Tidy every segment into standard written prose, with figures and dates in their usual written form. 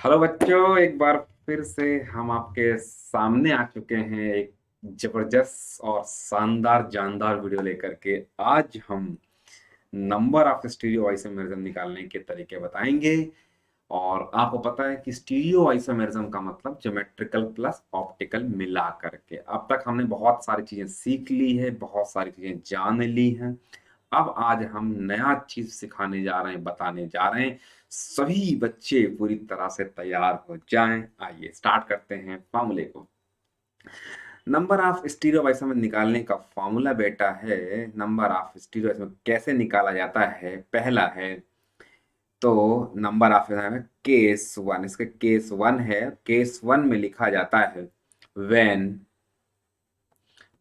Hello बच्चों, एक बार फिर से हम आपके सामने आ चुके हैं एक जबरदस्त और शानदार जानदार वीडियो लेकर के। आज हम नंबर ऑफ स्टीरियो आइसोमेरिज्म निकालने के तरीके बताएंगे। और आपको पता है कि स्टीरियो आइसोमेरिज्म का मतलब ज्योमेट्रिकल प्लस ऑप्टिकल मिला करके। अब तक हमने बहुत सारी चीजें सीख ली है, बहुत सारी चीजें जान ली हैं। अब आज हम नया चीज सिखाने जा रहे हैं, बताने जा रहे हैं। सभी बच्चे पूरी तरह से तैयार हो जाएं। आइए स्टार्ट करते हैं फॉर्मूले को। नंबर ऑफ स्टीरियो आइसोमर निकालने का फॉर्मूला बेटा है, नंबर ऑफ स्टीरियो आइसोमर कैसे निकाला जाता है। पहला है तो नंबर ऑफ केस वन, इसका केस वन है। केस वन में लिखा जाता है when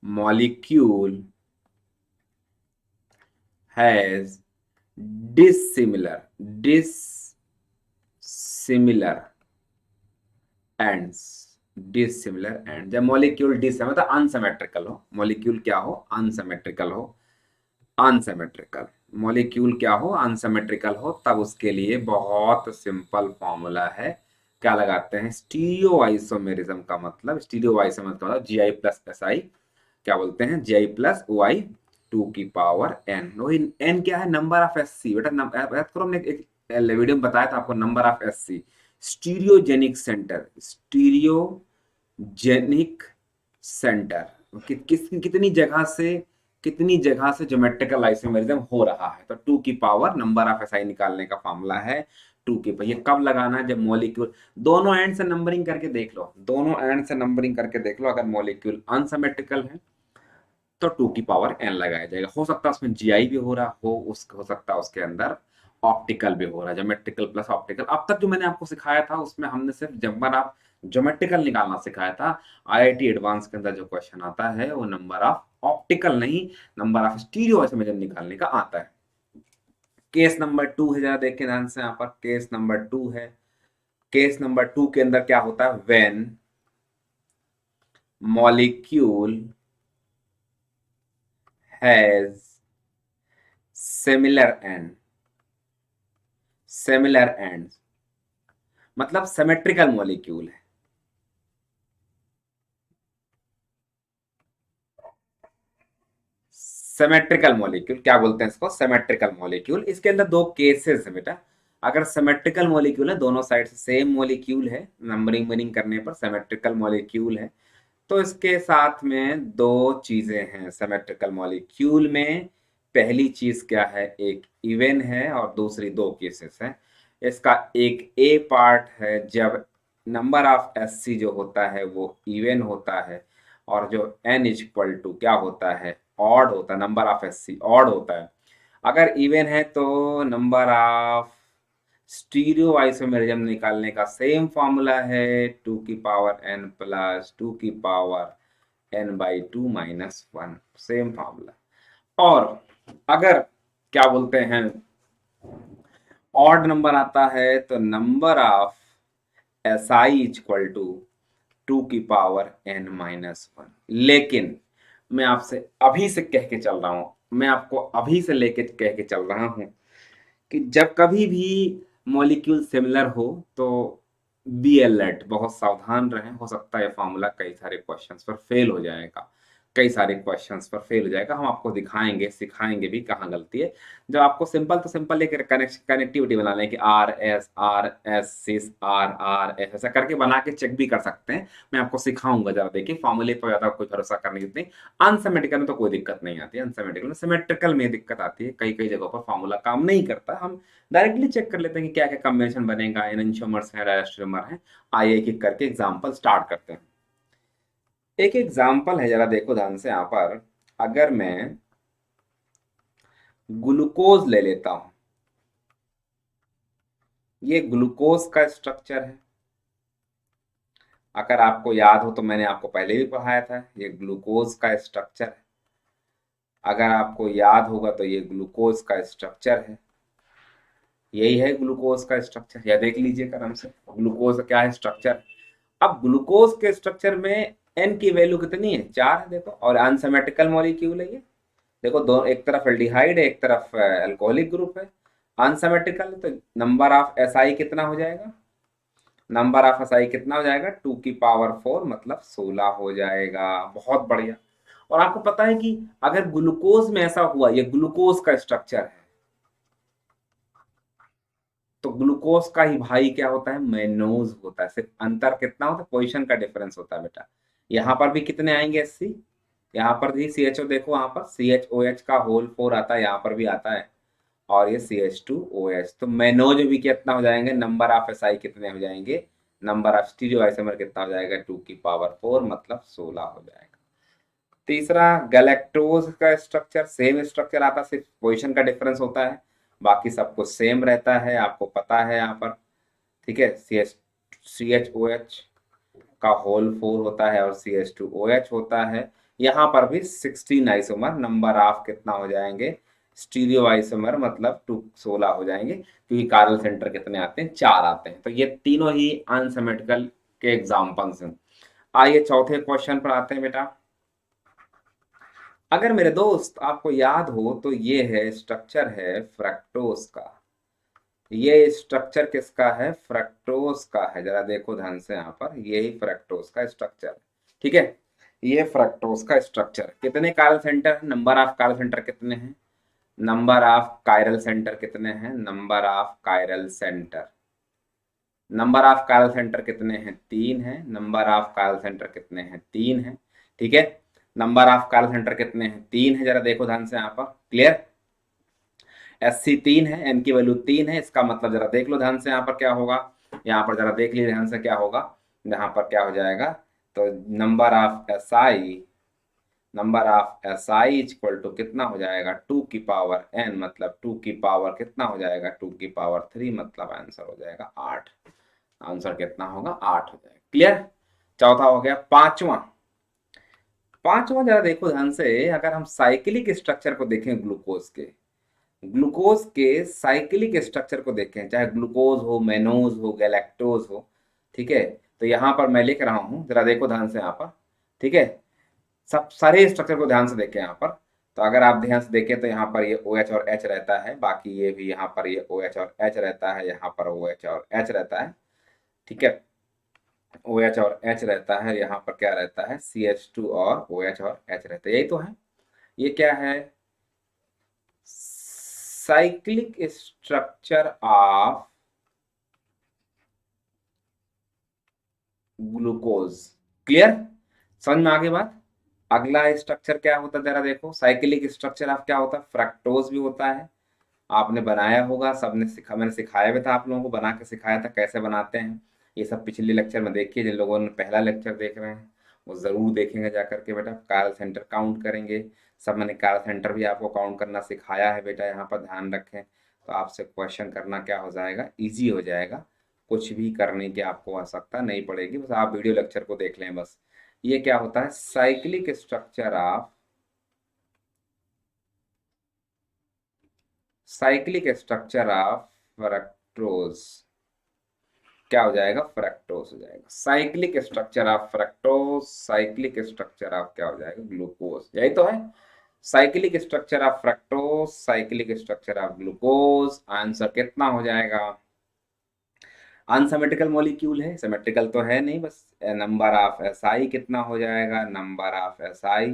molecule has dissimilar dissimilar ends। dissimilar and जब मॉलिक्यूल डिस मतलब अनसिमेट्रिकल हो, मॉलिक्यूल क्या हो, अनसिमेट्रिकल हो। अनसिमेट्रिकल मॉलिक्यूल क्या हो, अनसिमेट्रिकल हो, तब उसके लिए बहुत सिंपल फॉर्मूला है। क्या लगाते हैं, स्टीरियो आइसोमेरिज्म का मतलब, स्टीरियो आइसोमेरिज्म का मतलब जी आई प्लस एस आई। क्या बोलते हैं, जी आई प्लस ओ आई टू की पावर एन। वही एन क्या है, नंबर ऑफ एस सी बेटा। याद करो, हमने एक वीडियो में बताया था आपको, number of S C stereogenic centre. Stereogenic centre कितनी जगह से ज्योमेट्रिकल आइसोमेरिज्म हो रहा है। तो टू की पावर नंबर ऑफ एसआई निकालने का फॉर्मूला है टू के। ये कब लगाना है, जब मॉलिक्यूल दोनों एंड से नंबरिंग करके देख लो, दोनों एंड से नंबरिंग करके देख लो। अगर मॉलिक्यूल अनसिमेट्रिकल है तो टू की पावर एन लगाया जाएगा। हो सकता है उसमें जीआई भी हो रहा हो सकता है उसके अंदर ऑप्टिकल भी हो रहा है, ज्योमेट्रिकल प्लस ऑप्टिकल। अब तक जो मैंने आपको सिखाया था उसमें हमने सिर्फ नंबर ऑफ ज्योमेट्रिकल निकालना सिखाया था। आईआईटी एडवांस के अंदर जो क्वेश्चन आता है वो नंबर ऑफ ऑप्टिकल नहीं, नंबर ऑफ स्टीरियो आइसोमेरिज्म निकालने का आता है। केस नंबर टू है, जरा देखें ध्यान से। यहाँ पर केस नंबर टू है। केस नंबर टू के अंदर क्या होता है, when molecule has similar and, similar ends मतलब सिमेट्रिकल मॉलिक्यूल है। सिमेट्रिकल मॉलिक्यूल क्या बोलते हैं इसको, सिमेट्रिकल मॉलिक्यूल। इसके अंदर दो केसेस है बेटा। अगर सिमेट्रिकल मॉलिक्यूल है, दोनों साइड से सेम मॉलिक्यूल है, नंबरिंग वनिंग करने पर सिमेट्रिकल मॉलिक्यूल है, तो इसके साथ में दो चीजें हैं सिमेट्रिकल मॉलिक्यूल में। पहली चीज क्या है, एक इवन है, और दूसरी दो केसेस है। इसका एक ए पार्ट है, जब नंबर ऑफ एस सी जो होता है वो इवन होता है, और जो एन इज इक्वल टू क्या होता है, ऑड होता है। Number of S C odd होता है। अगर इवन है तो नंबर ऑफ स्टीरियो आइसोमेरिज्म निकालने का सेम फॉर्मूला है, टू की पावर एन प्लस टू की power n by two minus one, same formula. और अगर क्या बोलते हैं, ऑड नंबर आता है तो number of S I equal to two की पावर एन माइनस वन। लेकिन मैं आपसे अभी से कह के चल रहा हूं, मैं आपको अभी से लेके कह के चल रहा हूं कि जब कभी भी मॉलिक्यूल सिमिलर हो तो बी अलर्ट, बहुत सावधान रहें। हो सकता है फॉर्मूला कई सारे क्वेश्चंस पर फेल हो जाएगा, कई सारे क्वेश्चंस पर फेल हो जाएगा। हम आपको दिखाएंगे, सिखाएंगे भी कहाँ गलती है। जब आपको सिंपल तो सिंपल एक कनेक्टिविटी बना लें कि R S cis R R S, ऐसा करके बना के चेक भी कर सकते हैं। मैं आपको सिखाऊंगा, जरा देखिए। फॉर्मूले पर ज्यादा कोई भरोसा करने की नहीं। अनसिमेट्रिकल में तो कोई दिक्कत नहीं आती है, अनसिमेट्रिकल में, सिमेट्रिकल में दिक्कत आती है। कई कई जगहों पर फॉर्मूला काम नहीं करता। हम डायरेक्टली चेक कर लेते हैं कि क्या क्या कॉम्बिनेशन बनेगा, एनंशियोमर्स है, डायस्ट्रोमर है। आइए एक एक करके एग्जांपल स्टार्ट करते हैं। एक एग्जांपल है, जरा देखो ध्यान से यहाँ पर। अगर मैं ग्लूकोज ले लेता हूं, ये ग्लूकोज का स्ट्रक्चर है। अगर आपको याद हो तो मैंने आपको पहले भी पढ़ाया था, ये ग्लूकोज का स्ट्रक्चर है। अगर आपको याद होगा तो ये ग्लूकोज का स्ट्रक्चर है, यही है ग्लूकोज का स्ट्रक्चर। या देख लीजिए आराम से, ग्लूकोज का क्या है स्ट्रक्चर। अब ग्लूकोज के स्ट्रक्चर में एन की वैल्यू कितनी है, चार है देखो, और अनसिमेट्रिकल मॉलिक्यूल है ये। देखो दो, एक तरफ एल्डिहाइड है, एक तरफ अल्कोहलिक ग्रुप है। अनसिमेट्रिकल तो नंबर ऑफ एसआई कितना हो जाएगा, नंबर ऑफ एसआई कितना हो जाएगा, 2 की पावर 4 मतलब 16 हो जाएगा। बहुत बढ़िया। और आपको पता है कि अगर ग्लूकोज में ऐसा हुआ, ये ग्लूकोज का स्ट्रक्चर है, तो ग्लूकोज का ही भाई क्या होता है, मेनोज होता है। सिर्फ अंतर कितना होता है, पोजीशन का डिफरेंस होता है बेटा। यहाँ पर भी कितने आएंगे, 80। यहाँ पर भी सी एच ओ देखो, यहाँ पर सी एच ओ एच का होल 4 आता है, यहाँ पर भी आता है। और ये CH2OH, तो मेनोज भी कितना हो जाएंगे, नंबर ऑफ एसआई कितने हो जाएंगे, नंबर ऑफ स्टीरियो आइसोमर कितना हो जाएगा, 2 की पावर 4 मतलब 16 हो जाएगा। तीसरा, गैलेक्टोज का स्ट्रक्चर सेम स्ट्रक्चर आता है, सिर्फ पोजीशन का डिफरेंस होता है, बाकी सब कुछ सेम रहता है, आपको पता है यहाँ पर। ठीक है, CH OH का होल 4 होता है और CH2OH होता है। यहाँ पर भी 16 आइसोमर, नंबर ऑफ कितना हो जाएंगे, स्टीरियो आइसोमर मतलब 16 हो जाएंगे, क्योंकि कार्ल सेंटर कितने आते हैं, 4 आते हैं। तो ये तीनों ही अनसिमेट्रिकल के एग्जाम्पल्स हैं। आइए चौथे क्वेश्चन पर आते हैं बेटा। अगर मेरे दोस्त आपको याद हो तो ये है स्ट्रक्चर है फ्रक्टोज का। ये स्ट्रक्चर किसका है, फ्रक्टोज का है। जरा देखो ध्यान से, यहाँ पर यही फ्रक्टोज का स्ट्रक्चर। ठीक है, ये फ्रक्टोज का स्ट्रक्चर। कितने chiral centre, number of chiral centre कितने हैं, नंबर ऑफ कायरल सेंटर कितने हैं, number of chiral centre, number of chiral centre कितने हैं, 3 है। नंबर ऑफ कायरल सेंटर कितने हैं, 3 है। ठीक है, नंबर ऑफ कायरल सेंटर कितने हैं, 3 है। जरा देखो ध्यान से यहाँ पर, क्लियर। SC3 है, एन की वैल्यू 3 है, इसका मतलब जरा देख लो ध्यान से यहाँ पर क्या होगा, यहाँ पर जरा देख लीजिए ध्यान से क्या होगा, यहाँ पर क्या हो जाएगा, तो number of SI equal to कितना हो जाएगा, 2 की पावर n, मतलब 2 की पावर कितना हो जाएगा, 2 की पावर 3 मतलब आंसर हो जाएगा 8। आंसर कितना होगा, 8 हो जाएगा। क्लियर। चौथा हो गया। पांचवा, पांचवा जरा देखो ध्यान से, अगर हम साइक्लिक स्ट्रक्चर को देखें ग्लूकोज के, ग्लूकोज के साइक्लिक स्ट्रक्चर को देखें, चाहे ग्लूकोज हो, मेनोज हो, गैलेक्टोज हो। ठीक है, तो यहाँ पर मैं लिख रहा हूँ, जरा देखो ध्यान से यहाँ पर। ठीक है, सब सारे स्ट्रक्चर को ध्यान से देखें यहाँ पर। तो अगर आप ध्यान से देखें तो यहाँ पर ये OH और H रहता है, बाकी ये भी यहाँ पर ये OH और H रहता है, यहाँ पर OH और H रहता है। ठीक है, OH और H रहता है, यहाँ पर क्या रहता है, CH2 और OH और H रहता है, यही तो है। ये क्या है, cyclic structure of glucose. Clear, समझ में आ गई बात। अगला स्ट्रक्चर क्या होता है, जरा देखो, साइक्लिक स्ट्रक्चर ऑफ क्या होता है, फ्रक्टोज भी होता है। आपने बनाया होगा, सबने सिखा, मैंने सिखाया भी था आप लोगों को, बना के सिखाया था कैसे बनाते हैं। ये सब पिछले लेक्चर में देखिए, जिन लोगों ने पहला लेक्चर देख रहे हैं वो जरूर देखेंगे जा करके बेटा। कार्ल सेंटर काउंट करेंगे, सब मैंने कार्ल सेंटर भी आपको काउंट करना सिखाया है बेटा, यहाँ पर ध्यान रखें। तो आपसे क्वेश्चन करना क्या हो जाएगा, ईजी हो जाएगा, कुछ भी करने की आपको आवश्यकता नहीं पड़ेगी, बस आप वीडियो लेक्चर को देख लें बस। ये क्या होता है, cyclic structure of, cyclic structure of fructose, क्या हो जाएगा, फ्रक्टोज हो जाएगा। Cyclic structure of fructose, cyclic structure of क्या हो जाएगा, ग्लूकोज, यही तो है। Cyclic structure of fructose, cyclic structure of glucose, answer कितना हो जाएगा, अनसिमेट्रिकल मॉलिक्यूल है, सिमेट्रिकल तो है नहीं, बस नंबर ऑफ SI कितना हो जाएगा, नंबर ऑफ SI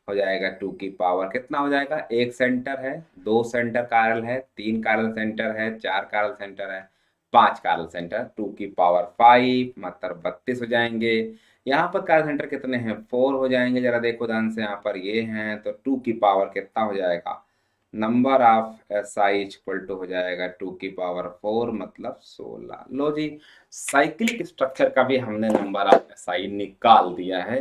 हो जाएगा 2 की पावर कितना हो जाएगा, एक सेंटर है, 2 सेंटर कारल है, 3 कारल सेंटर है, 4 कारल सेंटर है, 5 कारल सेंटर, 2 की पावर 5 मतलब 32 हो जाएंगे। यहाँ पर कारल सेंटर कितने हैं, 4 हो जाएंगे। जरा देखो ध्यान से, यहाँ पर ये हैं, तो 2 की पावर कितना हो जाएगा, number of SI equal to हो जाएगा 2 की पावर 4 मतलब 16। लो जी, साइक्लिक स्ट्रक्चर का भी हमने नंबर ऑफ SI निकाल दिया है।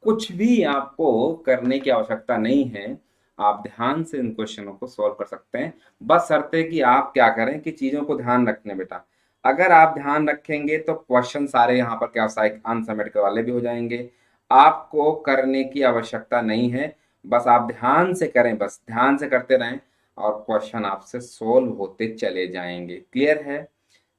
कुछ भी आपको करने की आवश्यकता नहीं है, आप ध्यान से इन क्वेश्चनों को सॉल्व कर सकते हैं। बस शर्त है कि आप क्या करें कि चीजों को ध्यान रखने बेटा। अगर आप ध्यान रखेंगे तो क्वेश्चन सारे यहाँ पर क्या अनसिमेट्रिकल वाले भी हो जाएंगे, आपको करने की आवश्यकता नहीं है। बस आप ध्यान से करें, बस ध्यान से करते रहें और क्वेश्चन आपसे सोल्व होते चले जाएंगे। क्लियर है,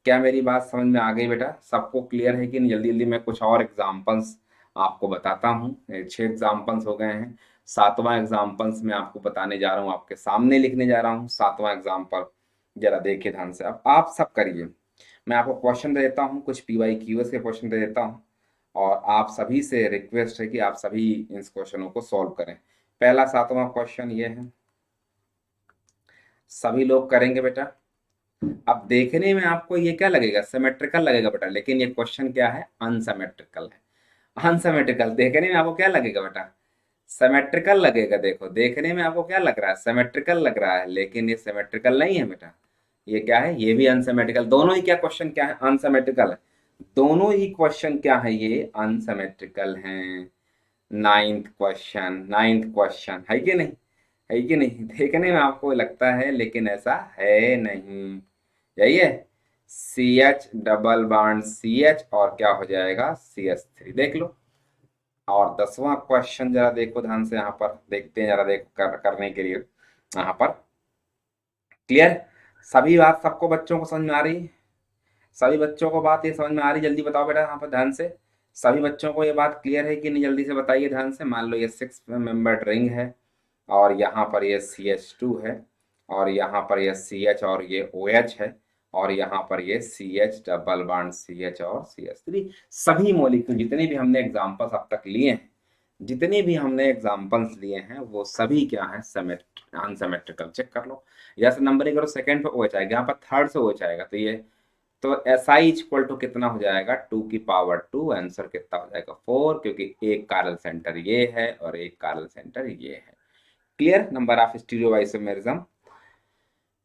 क्या मेरी बात समझ में आ गई बेटा, सबको क्लियर है कि नहीं। जल्दी जल्दी मैं कुछ और एग्जांपल्स आपको बताता हूँ। 6 एग्जांपल्स हो गए हैं, 7वां एग्जांपल्स मैं आपको बताने जा रहा हूँ, आपके सामने लिखने जा रहा हूँ 7वां एग्जांपल। जरा देखिए ध्यान से, अब आप सब करिए। मैं आपको क्वेश्चन दे देता हूँ, कुछ PYQs के क्वेश्चन दे देता हूँ, और आप सभी से रिक्वेस्ट है कि आप सभी इन क्वेश्चनों को सॉल्व करें। पहला 7वां क्वेश्चन ये है, सभी लोग करेंगे बेटा। अब देखने में आपको ये क्या लगेगा, सिमेट्रिकल लगेगा बेटा, लेकिन ये क्वेश्चन क्या है, अनसिमेट्रिकल है। अनसिमेट्रिकल देखने में आपको क्या लगेगा बेटा, सिमेट्रिकल लगेगा। देखो देखने में आपको क्या लग रहा है, सिमेट्रिकल लग रहा है, लेकिन ये सिमेट्रिकल नहीं है बेटा। ये क्या है, ये भी अनसिमेट्रिकल। दोनों ही क्या क्वेश्चन क्या है, अनसिमेट्रिकल है। दोनों ही क्वेश्चन क्या है, ये अनसिमेट्रिकल हैं। नाइन्थ क्वेश्चन है कि नहीं, है कि नहीं? देखने में आपको लगता है, लेकिन ऐसा है नहीं। यही है, CH डबल बॉन्ड CH और क्या हो जाएगा, CH3। देख लो। और 10वां क्वेश्चन जरा देखो ध्यान से, यहाँ पर देखते हैं जरा, देखो करने के लिए यहाँ पर। क्लियर, सभी बात सबको बच्चों को समझ में आ रही है? सभी बच्चों को बात ये समझ में आ रही, जल्दी बताओ बेटा यहाँ पर ध्यान से। सभी बच्चों को ये बात क्लियर है कि नहीं, जल्दी से बताइए ध्यान से। मान लो ये 6 मेंबर्ड रिंग है, और यहाँ पर ये CH2 है, और यहाँ पर ये CH और ये OH है, और यहाँ पर ये CH डबल बॉन्ड CH और CH3। सभी मॉलिक्यूल जितने भी हमने एग्जांपल्स अब तक लिए हैं, जितने भी हमने एग्जांपल्स लिए हैं, वो सभी क्या है, अनसिमेट्रिकल। चेक कर लो। जैसे नंबरिंग करो, सेकंड पे OH आएगा, यहाँ पर थर्ड से OH आएगा, तो ये तो SI इक्वल टू कितना हो जाएगा, 2 की पावर 2। आंसर कितना हो जाएगा, 4, क्योंकि एक कार्ल सेंटर ये है और एक कार्ल सेंटर ये है। Clear, number of stereo isomerism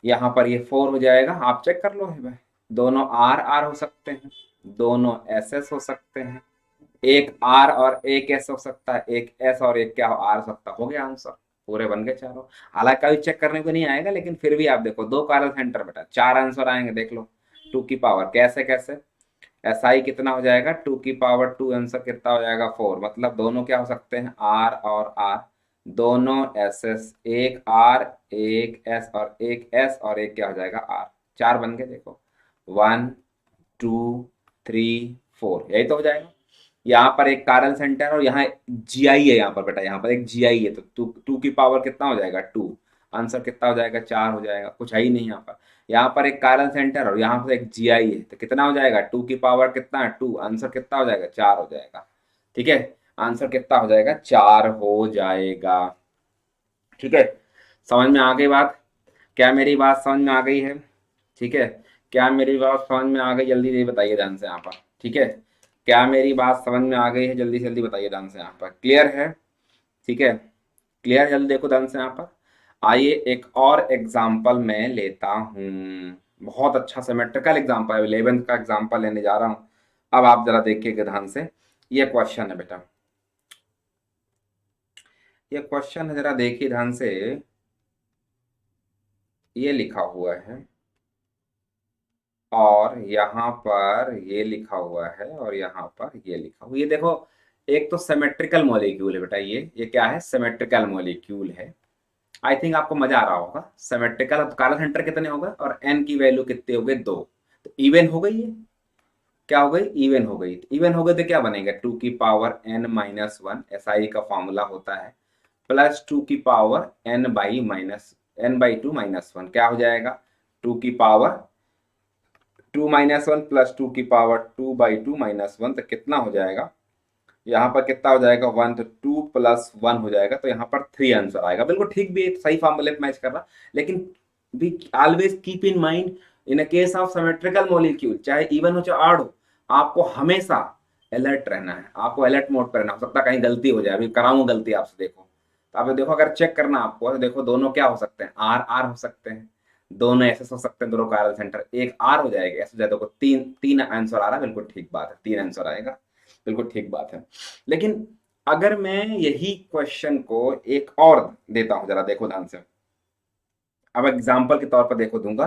यहाँ पर ये 4 हो जाएगा। आप चेक कर लो है भाई, दोनों R हो सकते हैं, दोनों SS हो सकते हैं, एक R और एक S हो सकता है, एक S और एक क्या हो, R हो सकता है। हो गया आंसर, पूरे बन गए चारों। हालांकि कभी चेक करने को नहीं आएगा, लेकिन फिर भी आप देखो, 2 कार्बन सेंटर बेटा, 4 आंसर आएंगे। देख लो, 2 की पावर कैसे कैसे, SI कितना हो जाएगा, 2 की पावर 2। आंसर कितना हो जाएगा, 4। मतलब दोनों क्या हो सकते हैं, R और R, दोनों SS, एक R एक S और एक S और एक क्या हो जाएगा, R। 4 बन गए देखो, 1 2 3 4, यही तो हो जाएगा। यहाँ पर एक कारल सेंटर और यहाँ GI है, यहाँ पर बेटा, यहाँ पर एक GI है, तो 2 की पावर कितना हो जाएगा, 2। आंसर कितना हो जाएगा, 4 हो जाएगा। कुछ है ही नहीं यहाँ पर। यहाँ पर एक कारल सेंटर और यहाँ पर एक GI है, तो कितना हो जाएगा, 2 की पावर कितना है, 2। आंसर कितना हो जाएगा, 4 हो जाएगा। ठीक है, आंसर कितना हो जाएगा, 4 हो जाएगा। ठीक है, समझ में आ गई बात? क्या मेरी बात समझ में आ गई है? ठीक है, क्या मेरी बात समझ में आ गई, जल्दी जल्दी बताइए ध्यान से यहाँ पर। ठीक है, क्या मेरी बात समझ में आ गई है, जल्दी से जल्दी बताइए ध्यान से यहाँ पर। क्लियर है? ठीक है, क्लियर, जल्दी देखो ध्यान से यहाँ पर। आइए एक और एग्जाम्पल मैं लेता हूँ, बहुत अच्छा सिमेट्रिकल एग्जाम्पल है, 11th का एग्जाम्पल लेने जा रहा हूँ। अब आप जरा देखिएगा ध्यान से, ये क्वेश्चन है बेटा, ये क्वेश्चन है, जरा देखिए ध्यान से। ये लिखा हुआ है, और यहाँ पर ये लिखा हुआ है, और यहाँ पर ये लिखा हुआ, ये देखो, एक तो सिमेट्रिकल मॉलिक्यूल है बेटा, ये क्या है, सिमेट्रिकल मॉलिक्यूल है। आई थिंक आपको मजा आ रहा होगा। सिमेट्रिकल, कार्बन सेंटर कितने होगा और n की वैल्यू कितने हो गए, 2। तो इवन हो गई है, क्या हो गई, इवन हो गई। इवन हो गई तो क्या बनेगा, 2 की पावर n-1, SI का फॉर्मूला होता है, प्लस 2 की पावर n/-n/2 - 1, क्या हो जाएगा, 2 की पावर 2 - 1 प्लस 2 की पावर 2/2 - 1, तो कितना हो जाएगा, यहाँ पर कितना हो जाएगा, 1। तो 2 + 1 हो जाएगा, तो यहाँ पर 3 आंसर आएगा। बिल्कुल ठीक भी है, सही फॉर्मूले पे मैच कर रहा। लेकिन be always keep in mind, in a case of symmetrical molecule, चाहे इवन हो चाहे ऑड हो, आपको हमेशा अलर्ट रहना है, आपको अलर्ट मोड पर रहना। हो सकता है कहीं गलती हो जाए, अभी कराऊंगा गलती आपसे, देखो। तो आप देखो, अगर चेक करना आपको, तो देखो दोनों क्या हो सकते हैं, आर आर हो सकते हैं, दोनों एसएस हो सकते हैं, दोनों कायरल सेंटर। एक आर हो जाएगा, ऐसे देखो, तीन तीन आंसर आ रहा है, बिल्कुल ठीक बात है, 3 आंसर आएगा, बिल्कुल ठीक बात है। लेकिन अगर मैं यही क्वेश्चन को एक और देता हूं, जरा देखो ध्यान से। अब एग्जाम्पल के तौर पर देखो दूंगा,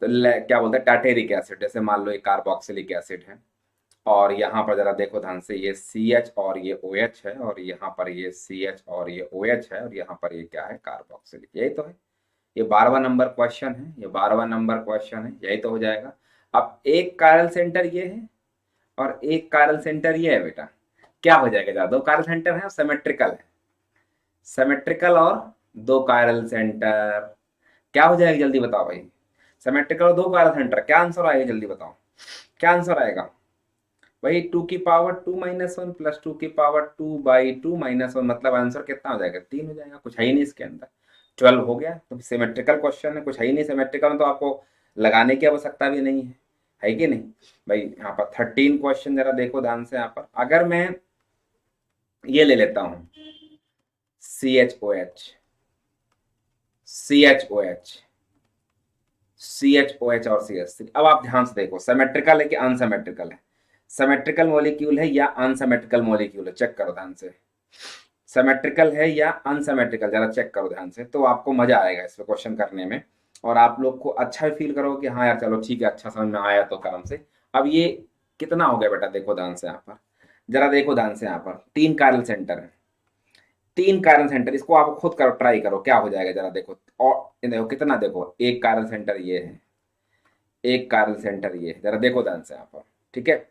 तो क्या बोलते हैं, टाटेरिक एसिड, जैसे मान लो ये कार्बोक्सिलिक एसिड है, और यहाँ पर जरा देखो ध्यान से, ये CH और ये OH है, और यहाँ पर ये CH और ये OH है, और यहाँ पर ये क्या है, कार्बोक्सिलिक। यही तो है, ये 12वां नंबर क्वेश्चन है, ये 12वां नंबर क्वेश्चन है, यही तो हो जाएगा। अब एक कायरल सेंटर ये है और एक कायरल सेंटर ये है बेटा, क्या हो जाएगा, ज्यादा 2 कायरल सेंटर है और सिमेट्रिकल है, सिमेट्रिकल और 2 कायरल सेंटर, क्या हो जाएगा, जल्दी बताओ भाई। सिमेट्रिकल और 2 कायरल सेंटर, क्या आंसर आएगा, जल्दी बताओ। क्या आंसर आएगा भाई? 2 की पावर 2 - 1 प्लस 2 की पावर 2/2 - 1, मतलब आंसर कितना हो जाएगा? 3 हो जाएगा। कुछ है ही नहीं इसके अंदर। 12 हो गया। तो सिमेट्रिकल क्वेश्चन है, कुछ है ही नहीं सिमेट्रिकल में, तो आपको लगाने की आवश्यकता भी नहीं है कि नहीं भाई? यहाँ पर 13 क्वेश्चन जरा देखो ध्यान से। यहाँ पर अगर मैं ये ले लेता हूँ CHOH, CHOH, CHOH और CH3, अब आप ध्यान से देखो सिमेट्रिकल है कि अनसिमेट्रिकल है? सिमेट्रिकल मॉलिक्यूल है या अनसिमेट्रिकल मॉलिक्यूल है? चेक करो ध्यान से। सिमेट्रिकल है या अनसिमेट्रिकल, जरा चेक करो ध्यान से, तो आपको मजा आएगा इस पे क्वेश्चन करने में, और आप लोग को अच्छा भी फील करोगे कि हाँ यार चलो ठीक है, अच्छा समझ में आया तो कर्म से। अब ये कितना हो गया बेटा? देखो ध्यान से यहाँ पर, जरा देखो ध्यान से। यहाँ पर 3 कार्बन सेंटर है, 3 कार्बन सेंटर, इसको आप खुद करो, ट्राई करो क्या हो जाएगा जरा देखो। और ये देखो कितना, देखो एक कार्बन सेंटर ये है, एक कार्बन सेंटर ये है, जरा देखो ध्यान से यहाँ पर। ठीक है,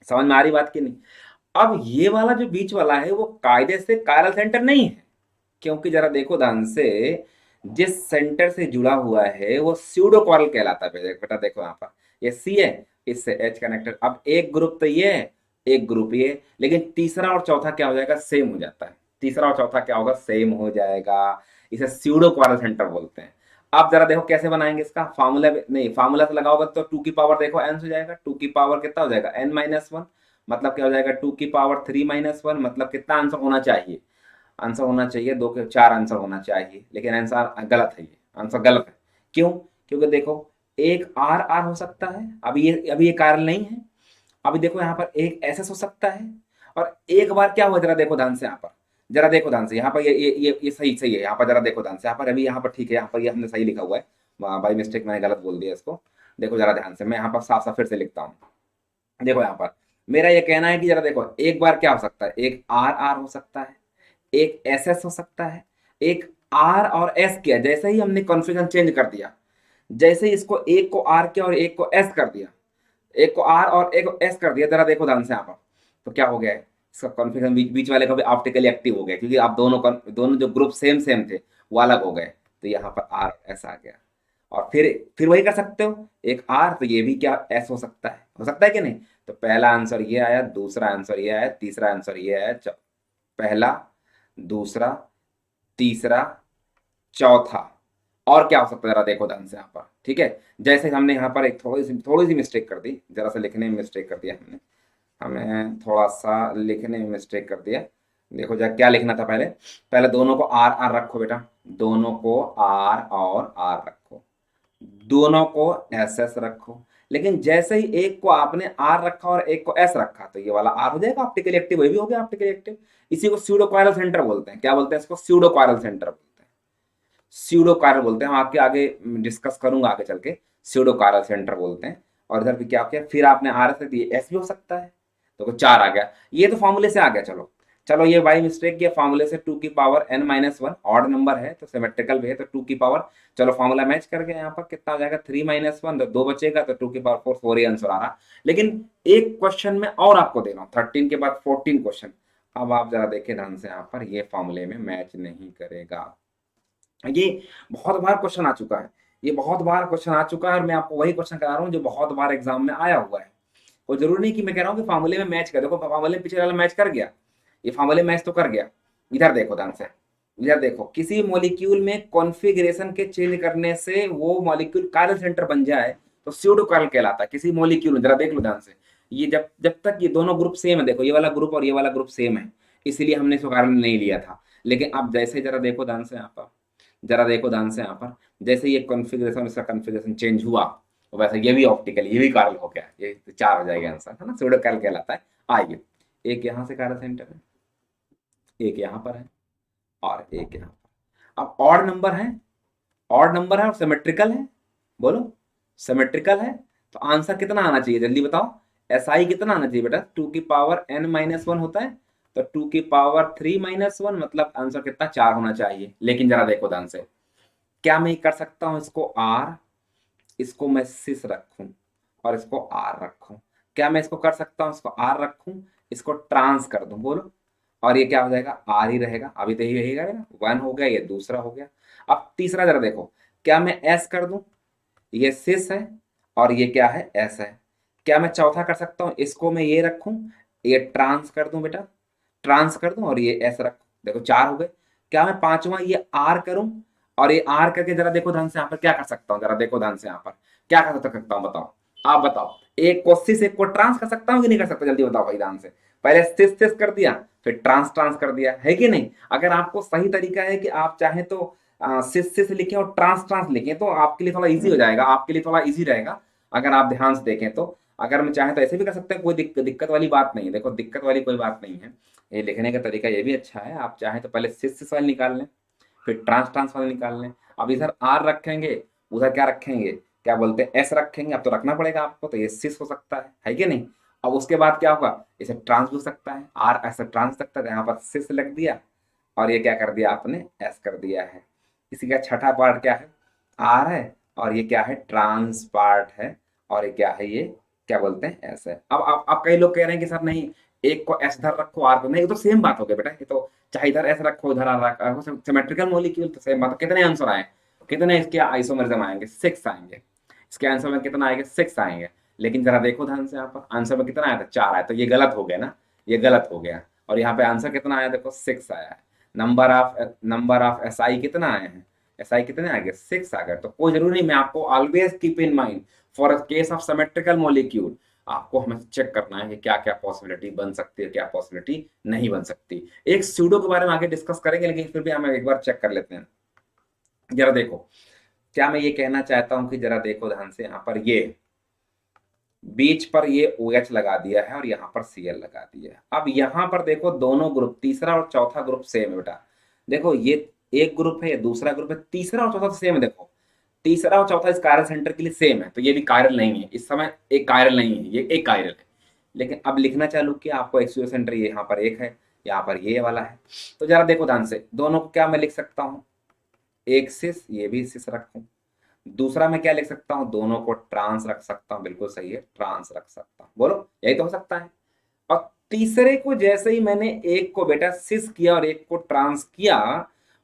समझ में आ रही बात की नहीं? अब ये वाला जो बीच वाला है वो कायदे से कायरल सेंटर नहीं है, क्योंकि जरा देखो ध्यान से, जिस सेंटर से जुड़ा हुआ है वो स्यूडो कॉरल कहलाता है। बेटा देखो यहाँ पर, ये सी है, इससे एच कनेक्टेड। अब एक ग्रुप तो ये है, एक ग्रुप ये, लेकिन तीसरा और चौथा क्या हो जाएगा? सेम हो जाता है। तीसरा और चौथा क्या होगा? सेम हो जाएगा। इसे स्यूडो कॉरल सेंटर बोलते हैं। अब जरा देखो कैसे बनाएंगे इसका फार्मूला। नहीं, फार्मूला से लगाओगे तो 2 की पावर देखो एन हो जाएगा। 2 की पावर कितना हो जाएगा? n - 1, मतलब क्या हो जाएगा? 2 की पावर 3 - 1, मतलब कितना आंसर होना चाहिए? आंसर होना चाहिए 2 के 4 आंसर होना चाहिए, लेकिन आंसर गलत है। ये आंसर गलत है। क्यों? क्योंकि देखो, एक आर आर हो सकता है, अभी ये कारण नहीं है। अभी देखो यहाँ पर एक एस एस हो सकता है, और एक बार क्या हुआ, जरा देखो ध्यान से यहाँ पर। जरा देखो ध्यान से यहाँ पर, ये सही सही है यहाँ पर। जरा देखो ध्यान से यहाँ पर, अभी यहाँ पर ठीक है, यहाँ पर ये हमने सही लिखा हुआ है। बाई मिस्टेक मैंने गलत बोल दिया इसको। देखो जरा ध्यान से, मैं यहाँ पर साफ साफ फिर से लिखता हूँ। देखो यहाँ पर मेरा ये कहना है कि जरा देखो, एक बार क्या हो सकता है? एक आर आर हो सकता है, एक एस एस हो सकता है, एक आर और एस किया। जैसे ही हमने कॉन्फ़िगरेशन चेंज कर दिया, जैसे ही इसको एक को आर किया और एक को एस कर दिया, एक को आर और एक को एस कर दिया, जरा देखो ध्यान से यहाँ पर, तो क्या हो गया है? इसका कॉन्फ़िगरेशन बीच वाले का भी ऑप्टिकली एक्टिव हो गया, क्योंकि आप दोनों जो ग्रुप सेम सेम थे वो अलग हो गए। तो यहाँ पर आर एस आ गया। और फिर वही कर सकते हो, एक आर तो ये भी क्या एस हो सकता है कि नहीं? तो पहला आंसर ये आया, दूसरा आंसर ये आया, तीसरा आंसर ये आया। पहला, दूसरा, तीसरा, चौथा। और क्या हो सकता है जरा देखो ध्यान से यहाँ पर। ठीक है, जैसे हमने यहाँ पर एक थोड़ी सी मिस्टेक कर दी, जरा सा लिखने में मिस्टेक कर दिया हमने। हमें थोड़ा सा लिखने में मिस्टेक कर दिया। देखो जरा क्या लिखना था पहले। पहले दोनों को आर आर रखो बेटा, दोनों को आर और आर रखो, दोनों को एस एस रखो। लेकिन जैसे ही एक को आपने आर रखा और एक को एस रखा, तो ये वाला आर हो जाएगा ऑप्टिकली एक्टिव, वही भी हो गया ऑप्टिकली एक्टिव। इसी को स्यूडो कॉइरल सेंटर बोलते हैं। क्या बोलते हैं इसको? स्यूडो कॉइरल सेंटर बोलते हैं। स्यूडो कॉइरल बोलते हैं, हम आपके आगे डिस्कस करूंगा आगे चल के। स्यूडो कॉइरल सेंटर बोलते हैं। और इधर भी क्या किया, फिर आपने आर एस दिए, एस भी हो सकता है, तो 4 आ गया। ये तो फॉर्मूले से आ गया। चलो चलो, ये बाई मिस्टेक ये फॉर्मूले से 2 की पावर n - 1 ऑड नंबर है तो सिमेट्रिकल भी है, तो 2 की पावर, चलो फॉर्मूला मैच कर गया। यहाँ पर कितना हो जाएगा? 3 - 1, तो 2 बचेगा, तो 2 की पावर 4, 4 ही आंसर आ रहा। लेकिन एक क्वेश्चन में और आपको दे रहा हूँ, 13 के बाद 14 क्वेश्चन। अब आप जरा देखिए ध्यान से, यहाँ पर ये फॉर्मूले में मैच नहीं करेगा। ये बहुत बार क्वेश्चन आ चुका है, ये बहुत बार क्वेश्चन आ चुका है, और मैं आपको वही क्वेश्चन करा रहा हूँ जो बहुत बार एग्जाम में आया हुआ है। और जरूरी नहीं कि मैं कह रहा हूँ कि फार्मूले में मैच कर, देखो फार्मूले में पिछले वाला मैच कर गया, ये फार्मूले मैच तो कर गया। इधर देखो ध्यान से, इधर देखो, किसी मॉलिक्यूल में कॉन्फ़िगरेशन के चेंज करने से वो मॉलिक्यूल कायरल सेंटर बन जाए तो स्यूडो कायरल कहलाता है। किसी मॉलिक्यूल में, जरा देख लो ध्यान से, ये जब जब तक ये दोनों ग्रुप सेम है, देखो ये वाला ग्रुप और ये वाला ग्रुप सेम है, इसीलिए हमने इसको कारण नहीं लिया था। लेकिन अब जैसे जरा देखो ध्यान से यहाँ पर, जरा देखो ध्यान से यहाँ पर, जैसे ये कॉन्फ़िगरेशन, इसका कॉन्फ़िगरेशन चेंज हुआ, तो वैसे ये भी ऑप्टिकल, ये भी कार्ल हो गया, ये 4 हो जाएगा आंसर, है ना? सूडो कार्ल कहलाता है। आइए, एक यहाँ से कार्ल सेंटर है, एक यहाँ पर है, और एक यहाँ पर। अब ऑड नंबर है, ऑड नंबर है और सिमेट्रिकल है, बोलो सिमेट्रिकल है, तो आंसर कितना आना चाहिए जल्दी बताओ? SI कितना आना चाहिए बेटा? 2 की पावर n - 1 होता है, तो 2 की पावर 3 - 1, मतलब आंसर कितना? 4 होना चाहिए। लेकिन जरा देखो ध्यान से, क्या मैं कर सकता हूं इसको आर, इसको मैं सिस रखूं और इसको आर रखूं? क्या मैं इसको कर सकता हूं, इसको आर रखूं, इसको ट्रांस कर दूं, बोलो? और ये क्या हो जाएगा? आर ही रहेगा। अभी तो यही रहेगा ना, 1 हो गया, ये दूसरा हो गया। अब तीसरा जरा देखो, क्या मैं एस कर दूं? ये सिस है, और ये क्या है, एस है। क्या मैं चौथा कर सकता हूँ, इसको मैं ये रखूं, ये ट्रांस कर दूं बेटा, ट्रांस कर दूं और ये एस रखूं, देखो चार हो गए। क्या मैं पांचवा ये आर करूं, और ये आर करके जरा देखो ध्यान से यहाँ पर क्या कर सकता हूँ, जरा देखो ध्यान से यहाँ पर क्या कर सकता हूँ, बताओ आप बताओ। एक को सिस एक को ट्रांस कर सकता हूँ कि नहीं कर सकता, जल्दी बताओ भाई ध्यान से। पहले सिस सिस कर दिया, फिर ट्रांस ट्रांस कर दिया, है कि नहीं। अगर आपको सही तरीका है कि आप चाहें तो सिस सिस लिखें और ट्रांस ट्रांस लिखें तो आपके लिए थोड़ा इजी हो जाएगा, आपके लिए थोड़ा इजी रहेगा। अगर आप ध्यान से देखें तो अगर मैं चाहें तो ऐसे भी कर सकते हैं, कोई दिक्कत वाली बात नहीं है, देखो दिक्कत वाली कोई बात नहीं है। ये लिखने का तरीका ये भी अच्छा है, आप चाहें तो पहले सिस सिस वाले निकाल लें, फिर ट्रांस ट्रांस वाले निकाल लें। अब इधर आर रखेंगे, उधर क्या रखेंगे, क्या बोलते हैं, एस रखेंगे। अब तो रखना पड़ेगा आपको, तो ये सिस हो सकता है कि नहीं। अब उसके बाद क्या होगा, इसे ट्रांस भी हो सकता है, आर ऐसा ट्रांस सकता है, यहाँ पर सिस लग दिया और ये क्या कर दिया आपने, एस कर दिया है। इसी का छठा पार्ट क्या है, आर है, और ये क्या है, ट्रांस पार्ट है, और ये क्या है, ये क्या बोलते हैं, एस है। अब कई लोग कह रहे हैं कि सर नहीं, एक को एस धर रखो आर को नहीं, ये तो सेम बात हो गई बेटा, ये तो चाहे इधर एस रखो इधर आर रखो, सिमेट्रिकल मॉलिक्यूल तो सेम बात है। कितने आंसर आए, कितने इसके आइसोमरिज्म आएंगे, 6 आएंगे। इसके आंसर में कितना आएगा, 6 आएंगे। लेकिन जरा देखो ध्यान से यहाँ पर आंसर में कितना आया था, 4 आया, तो ये गलत हो गया ना, ये गलत हो गया। और यहाँ पे आंसर कितना आया, देखो 6 आया है। नंबर ऑफ एस आई कितना आए हैं, एस आई कितने आ गए, 6 आ गए। तो कोई जरूरी नहीं, मैं आपको always keep in mind for a case of symmetrical molecule, आपको हमें चेक करना है कि क्या क्या पॉसिबिलिटी बन सकती है, क्या पॉसिबिलिटी नहीं बन सकती। एक स्यूडो के बारे में आगे डिस्कस करेंगे, लेकिन फिर भी हम एक बार चेक कर लेते हैं। जरा देखो, क्या मैं ये कहना चाहता हूं कि जरा देखो ध्यान से, यहाँ पर ये बीच पर ये ओ OH लगा दिया है और यहाँ पर Cl लगा दिया है। अब यहाँ पर देखो दोनों ग्रुप, तीसरा और चौथा ग्रुप सेम है बेटा। देखो ये एक ग्रुप है, ये दूसरा ग्रुप है, तीसरा और चौथा सेम है। देखो तीसरा और चौथा इस कायरल सेंटर के लिए सेम है, तो ये भी कायरल नहीं है, इस समय एक कायरल नहीं है, ये एक कायरल है। लेकिन अब लिखना चालू किया, आपको एक्सक्लूसिव सेंटर ये यहाँ पर एक है, यहाँ पर ये वाला है। तो जरा देखो ध्यान से, दोनों को क्या मैं लिख सकता हूँ, एक सिस, ये भी सिस रखूं। दूसरा मैं क्या लिख सकता हूँ, दोनों को ट्रांस रख सकता हूँ, बिल्कुल सही है, ट्रांस रख सकता हूँ, बोलो यही तो हो सकता है। और तीसरे को जैसे ही मैंने एक को बेटा सिस किया और एक को ट्रांस किया,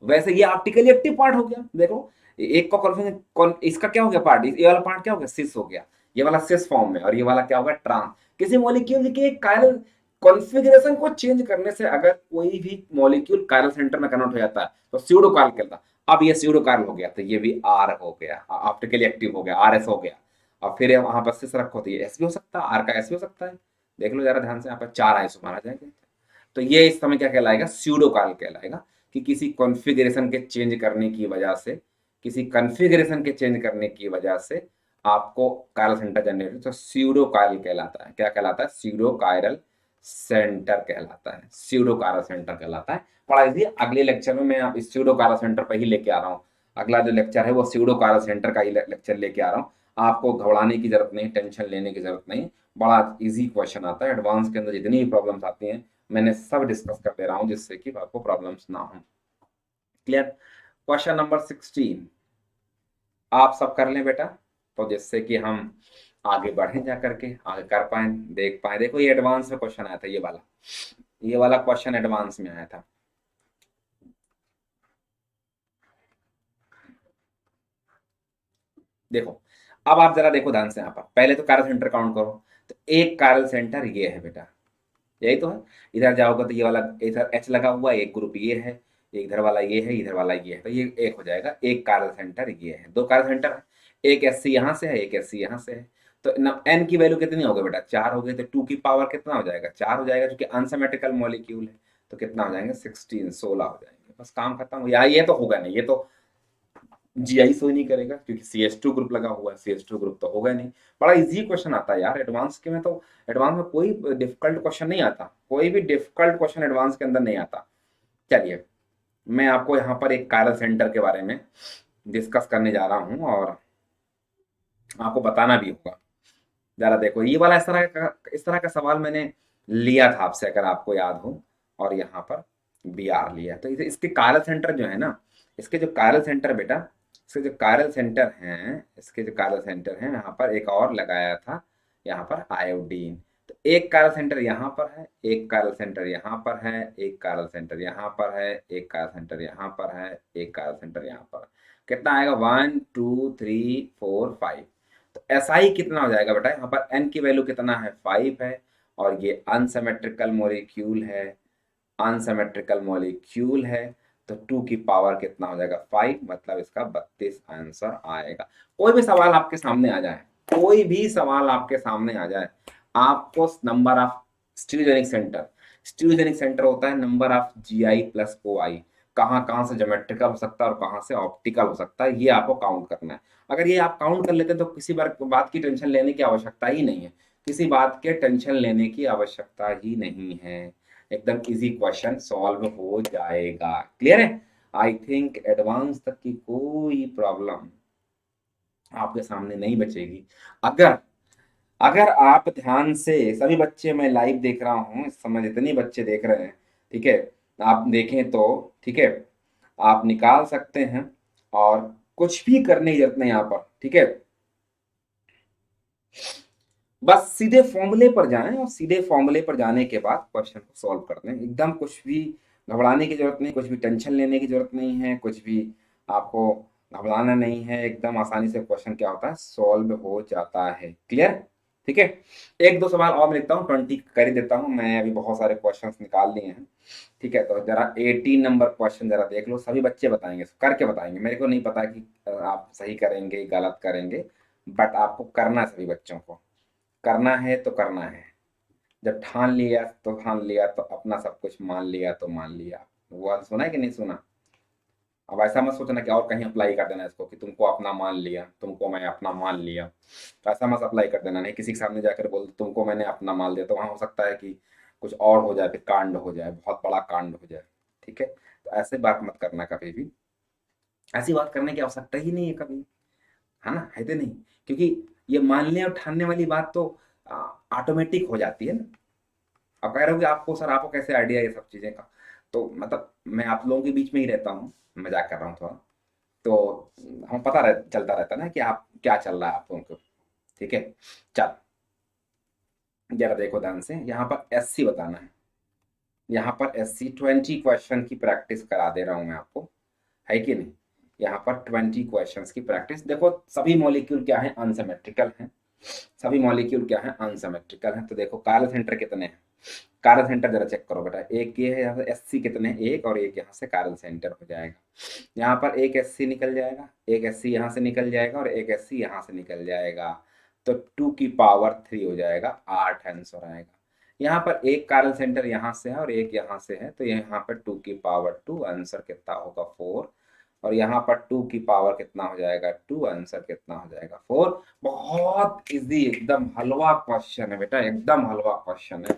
वैसे ये ऑप्टिकली एक्टिव पार्ट हो गया। देखो एक को इसका क्या हो गया पार्ट, ये वाला पार्ट क्या हो गया, सिस हो गया, ये वाला सिस फॉर्म में, और ये वाला क्या होगा, ट्रांस। किसी मॉलिक्यूल के कायरल कॉन्फ़िगरेशन को चेंज करने से अगर कोई भी मॉलिक्यूल कायरल सेंटर में कन्वर्ट हो जाता है तो स्यूडो कायरल कहलाता है। अब ये स्यूडो कायरल हो गया, तो ये भी आर हो गया, ऑप्टिकली एक्टिव हो गया, आर एस हो गया। और फिर वहां पर सिस रखो तो ये एस भी हो सकता है, आर का एस भी हो सकता है। देख लो जरा ध्यान से, यहाँ पर 4 आइसोमर आ जाएंगे। तो ये इस समय क्या कहलाएगा, स्यूडो कायरल कहलाएगा, कि किसी कॉन्फ़िगरेशन के चेंज करने की वजह से, किसी कॉन्फ़िगरेशन के चेंज करने की वजह से आपको कायरल सेंटर जनरेट, तो स्यूडो कायरल कहलाता है। क्या कहलाता है, स्यूडो कायरल सेंटर कहलाता है, स्यूडो कायरल सेंटर कहलाता है। पढ़ा इसी अगले लेक्चर में मैं आप स्यूडो कायरल सेंटर पर ही लेके आ रहा हूँ। अगला जो लेक्चर है वो स्यूडो कायरल सेंटर का ही लेक्चर लेके आ रहा हूँ। आपको घबराने की जरूरत नहीं, टेंशन लेने की जरूरत नहीं, बड़ा इजी क्वेश्चन आता है। एडवांस के अंदर जितनी भी प्रॉब्लम्स आती हैं मैंने सब डिस्कस कर दे रहा हूँ, जिससे कि आपको प्रॉब्लम्स ना हो। क्लियर। क्वेश्चन नंबर 16 आप सब कर लें बेटा, तो जिससे कि हम आगे बढ़े, जा करके आगे कर पाए, देख पाए। देखो ये एडवांस में क्वेश्चन आया था, ये वाला क्वेश्चन एडवांस में आया था। देखो अब आप जरा देखो ध्यान से, यहाँ पर पहले तो कारल सेंटर काउंट करो। तो एक कारल सेंटर ये है बेटा, यही तो है। इधर जाओगे तो ये वाला, इधर एच लगा हुआ है, एक ग्रुप ये है, इधर वाला ये है, इधर वाला ये है, तो ये एक हो जाएगा। एक कारल सेंटर ये है, दो कारल सेंटर है, एक एस सी यहाँ से है, एक एस सी यहाँ से है। तो एन की वैल्यू कितनी हो गई बेटा, 4 हो गई। तो 2 की पावर कितना हो जाएगा, 4 हो जाएगा, क्योंकि अनसिमेट्रिकल मॉलिक्यूल है। तो कितना हो जाएंगे, 16, 16 हो जाएंगे। बस काम खत्म हो, या ये तो होगा नहीं, ये तो जीआई सो ही नहीं करेगा, क्योंकि सी एच टू ग्रुप लगा हुआ है, सी एच टू ग्रुप तो होगा नहीं। बड़ा इजी क्वेश्चन आता है यार एडवांस के में, तो एडवांस में कोई डिफिकल्ट क्वेश्चन नहीं आता, कोई भी डिफिकल्ट क्वेश्चन एडवांस के अंदर नहीं आता। चलिए मैं आपको यहाँ पर एक कायरल सेंटर के बारे में डिस्कस करने जा रहा हूँ, और आपको बताना भी होगा। जरा देखो ये वाला इस तरह का सवाल मैंने लिया था आपसे, अगर आपको याद हो। और यहाँ पर बी आर लिया, तो इसके कायरल सेंटर जो है ना, इसके जो कायरल सेंटर बेटा, इसके जो कायरल सेंटर हैं, इसके जो कायरल सेंटर हैं, यहाँ पर एक और लगाया था, यहाँ पर आयोडीन। तो एक कायरल सेंटर यहाँ पर है, एक कायरल सेंटर यहाँ पर है, एक कायरल सेंटर यहाँ पर है, एक कायरल सेंटर यहाँ पर है, एक कायरल सेंटर यहाँ पर। कितना आएगा, 1 2 3 4 5। तो SI कितना हो जाएगा बेटा, यहाँ पर n की वैल्यू कितना है 5 है, और ये अनसिमेट्रिकल मॉलिक्यूल है, अनसिमेट्रिकल मॉलिक्यूल है, तो 2 की पावर कितना हो जाएगा 5, मतलब इसका 32 आंसर आएगा। कोई भी सवाल आपके सामने आ जाए, कोई भी सवाल आपके सामने आ जाए, आपको number of stereogenic centre, stereogenic centre होता है number of GI plus OI, कहाँ कहाँ से ज्योमेट्रिकल हो सकता है और कहाँ से ऑप्टिकल हो सकता है, ये आपको काउंट करना है। अगर ये आप काउंट कर लेते हैं तो किसी बात की टेंशन लेने की आवश्यकता ही नहीं है, किसी बात के टेंशन लेने की आवश्यकता ही नहीं है, एकदम इजी क्वेश्चन सॉल्व हो जाएगा। क्लियर है? आई थिंक एडवांस तक की कोई प्रॉब्लम आपके सामने नहीं बचेगी। अगर अगर आप ध्यान से, सभी बच्चे मैं लाइव देख रहा हूँ इस समय, जितने बच्चे देख रहे हैं, ठीक है, आप देखें तो ठीक है, आप निकाल सकते हैं, और कुछ भी करने की जरूरत नहीं यहाँ पर, ठीक है, बस सीधे फॉर्मूले पर जाएं और सीधे फॉर्मूले पर जाने के बाद क्वेश्चन को सॉल्व कर दें। एकदम कुछ भी घबराने की जरूरत नहीं, कुछ भी टेंशन लेने की जरूरत नहीं है, कुछ भी आपको घबराना नहीं है, एकदम आसानी से क्वेश्चन क्या होता है सॉल्व हो जाता है। क्लियर? ठीक है, एक दो सवाल और मैं लिखता हूँ, 20 कर ही देता हूँ, मैं अभी बहुत सारे क्वेश्चन निकाल लिए हैं। ठीक है, तो जरा 18 नंबर क्वेश्चन जरा देख लो, सभी बच्चे बताएंगे, करके बताएंगे, मेरे को नहीं पता कि आप सही करेंगे गलत करेंगे, बट आपको करना है, सभी बच्चों को करना है तो करना है। जब ठान लिया तो ठान लिया, तो अपना सब कुछ मान लिया तो मान लिया। वो वाला सुना है कि नहीं सुना? अब ऐसा मत सोचना कि और कहीं अप्लाई कर देना इसको, कि तुमको अपना मान लिया, तुमको मैं अपना मान लिया, तो ऐसा मत अप्लाई कर देना। नहीं, किसी के सामने जाकर बोल दो तुमको मैंने अपना मान लिया, तो वहां हो सकता है कि कुछ और हो जाए, फिर कांड हो जाए, बहुत बड़ा कांड हो जाए। ठीक है, तो ऐसे बात मत करना कभी भी, ऐसी बात करने की आवश्यकता ही नहीं है कभी, है ना, है तो नहीं, क्योंकि ये मानने और ठानने वाली बात तो ऑटोमेटिक हो जाती है ना। अब कह रहे हो कि आपको सर, आपको कैसे आइडिया ये सब चीजें का, तो मतलब मैं आप लोगों के बीच में ही रहता हूँ, मजाक कर रहा हूँ थोड़ा, तो हमें चलता रहता है ना कि आप क्या चल रहा है आप लोगों को। ठीक है, चल जरा देखो ध्यान से, यहाँ पर SC बताना है, यहाँ पर SC 20 क्वेश्चन की प्रैक्टिस करा दे रहा हूँ मैं आपको, है कि नहीं। यहाँ पर 20 क्वेश्चंस की प्रैक्टिस, देखो सभी मॉलिक्यूल क्या है अनसिमेट्रिकल हैं, सभी मॉलिक्यूल क्या है अनसिमेट्रिकल हैं। तो देखो कार्य सेंटर कितने हैं, कार्य सेंटर जरा चेक करो बेटा, एक ये है यहाँ से SC कितने हैं, एक, और एक यहाँ से कार्य सेंटर हो जाएगा। यहाँ पर एक SC निकल जाएगा, एक SC यहाँ से निकल जाएगा, और एक SC यहाँ से निकल जाएगा, तो 2 की पावर 3 हो जाएगा, 8 आंसर आएगा। यहाँ पर एक कार्य सेंटर यहाँ से है और एक यहाँ से है, तो यहाँ पर 2 की पावर 2, आंसर कितना होगा 4, और यहाँ पर 2 की पावर कितना हो जाएगा 2, आंसर कितना हो जाएगा 4। बहुत इजी, एकदम हलवा क्वेश्चन है बेटा, एकदम हलवा क्वेश्चन है,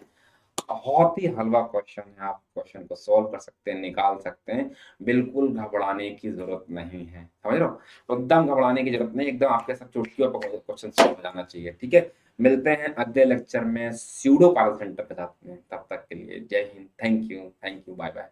बहुत ही हलवा क्वेश्चन है। आप क्वेश्चन को सॉल्व कर सकते हैं, निकाल सकते हैं, बिल्कुल घबराने की जरूरत नहीं है, समझ रहे हो, एकदम घबराने की जरूरत नहीं, एकदम आपके सब चुटकियों पर क्वेश्चन सॉल्व हो जाना चाहिए। ठीक है, मिलते हैं अगले लेक्चर में, स्यूडो कार्ल सेंटर पे जाते हैं, तब तक के लिए जय Hind, thank you, bye bye.